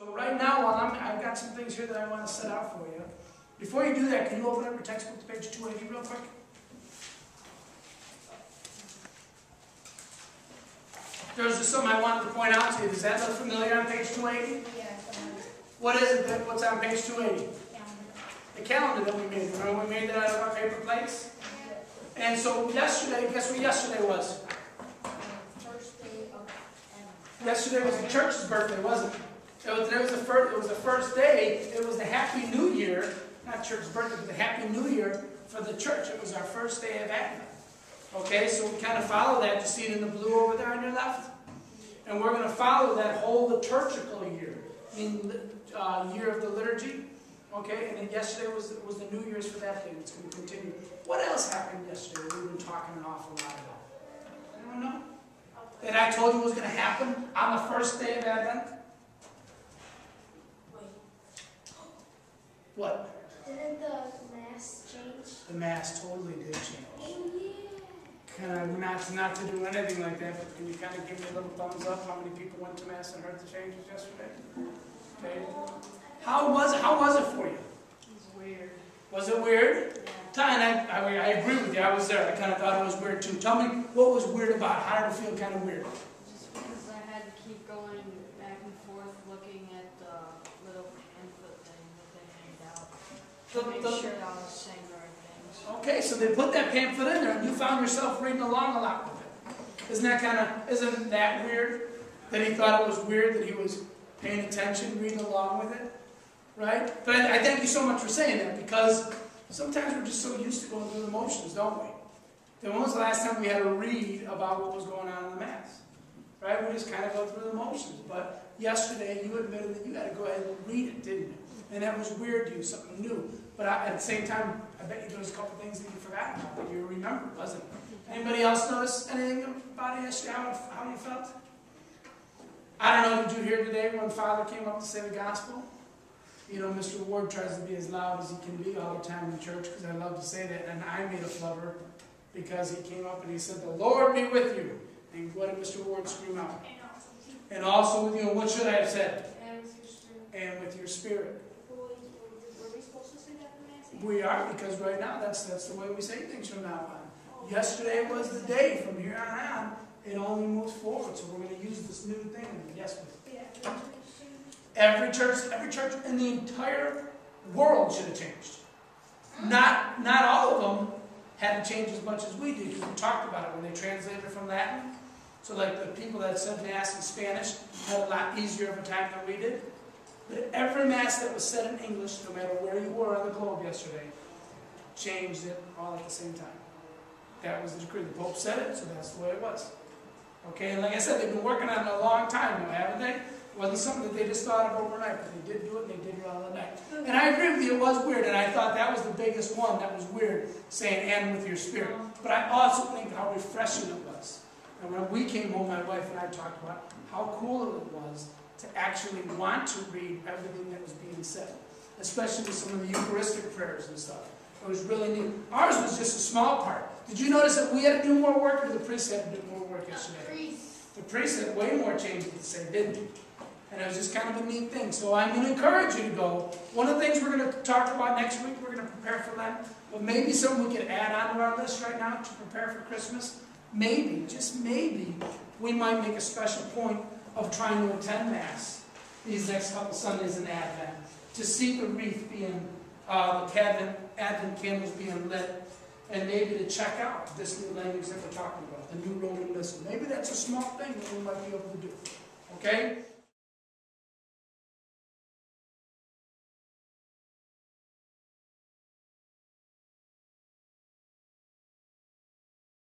So right now, I've got some things here that I want to set out for you. Before you do that, can you open up your textbook to page 280 real quick? There's just something I wanted to point out to you. Does that look familiar on page 280? Yes. What is it? What's on page 280? Calendar. The calendar that we made. Remember we made that out of our paper plates? And so yesterday, guess what yesterday was? First day of Yesterday was the church's birthday, wasn't it? It was the first day. It was the Happy New Year, not church's birthday, but the Happy New Year for the church. It was our first day of Advent. Okay, so we kind of follow that. You see it in the blue over there on your left? And we're going to follow that whole liturgical year, year of the liturgy. Okay, and then yesterday was the New Year's for that thing. It's going to continue. What else happened yesterday we've been talking an awful lot about? Anyone know? That I told you was going to happen on the first day of Advent? What? Didn't the mass change? The mass totally did change. Oh, yeah. Kind of not to do anything like that, but can you kind of give me a little thumbs up? How many people went to mass and heard the changes yesterday? Okay. How was it for you? It was weird. Was it weird? Yeah. Ty, I agree with you. I was there. I kind of thought it was weird too. Tell me what was weird about it. How did it feel kind of weird? Just because I had to keep going back and forth looking at the little pamphlet thing that they handed out to make sure I was saying the right things. Okay, so they put that pamphlet in there, and you found yourself reading along a lot with it. Isn't that weird? That he thought it was weird that he was paying attention, reading along with it? Right? But I thank you so much for saying that, because sometimes we're just so used to going through the motions, don't we? Then when was the last time we had to read about what was going on in the Mass? Right? We just kind of go through the motions. But yesterday, you admitted that you had to go ahead and read it, didn't you? And that was weird to you, something new. But at the same time, I bet you there was a couple things that you forgot about that you remembered, wasn't it? Anybody else notice anything about it yesterday? How you felt? I don't know, did you hear today when Father came up to say the gospel? You know, Mr. Ward tries to be as loud as he can be all the time in church, because I love to say that, and I made a flubber because he came up and he said, "The Lord be with you." And what did Mr. Ward scream out? And also with you. And what should I have said? And with your spirit. And with your spirit. Were we supposed to say that in Mass? We are, because right now that's the way we say things from now on. Yesterday was the day. From here on, it only moves forward. So we're going to use this new thing. Yes, please. Yeah. Every church in the entire world should have changed. Not all of them had to change as much as we did, because we talked about it when they translated from Latin. So like the people that said Mass in Spanish had a lot easier of a time than we did. But every Mass that was said in English, no matter where you were on the globe yesterday, changed it all at the same time. That was the decree. The Pope said it, so that's the way it was. Okay, and like I said, they've been working on it a long time now, haven't they? It wasn't something that they just thought of overnight, but they did do it, and they did it all the night. And I agree with you, it was weird, and I thought that was the biggest one that was weird, saying, "and with your spirit." But I also think how refreshing it was. And when we came home, my wife and I talked about how cool it was to actually want to read everything that was being said, especially with some of the Eucharistic prayers and stuff. It was really neat. Ours was just a small part. Did you notice that we had to do more work, or the priest had to do more work yesterday? The priest had way more changes to say, didn't he? And it was just kind of a neat thing. So I'm going to encourage you to go. One of the things we're going to talk about next week, we're going to prepare for Lent, but maybe something we could add on to our list right now to prepare for Christmas. Maybe, just maybe, we might make a special point of trying to attend Mass these next couple Sundays in Advent, to see the wreath being, the Advent candles being lit, and maybe to check out this new language that we're talking about, the new Roman Missal. Maybe that's a small thing that we might be able to do. Okay?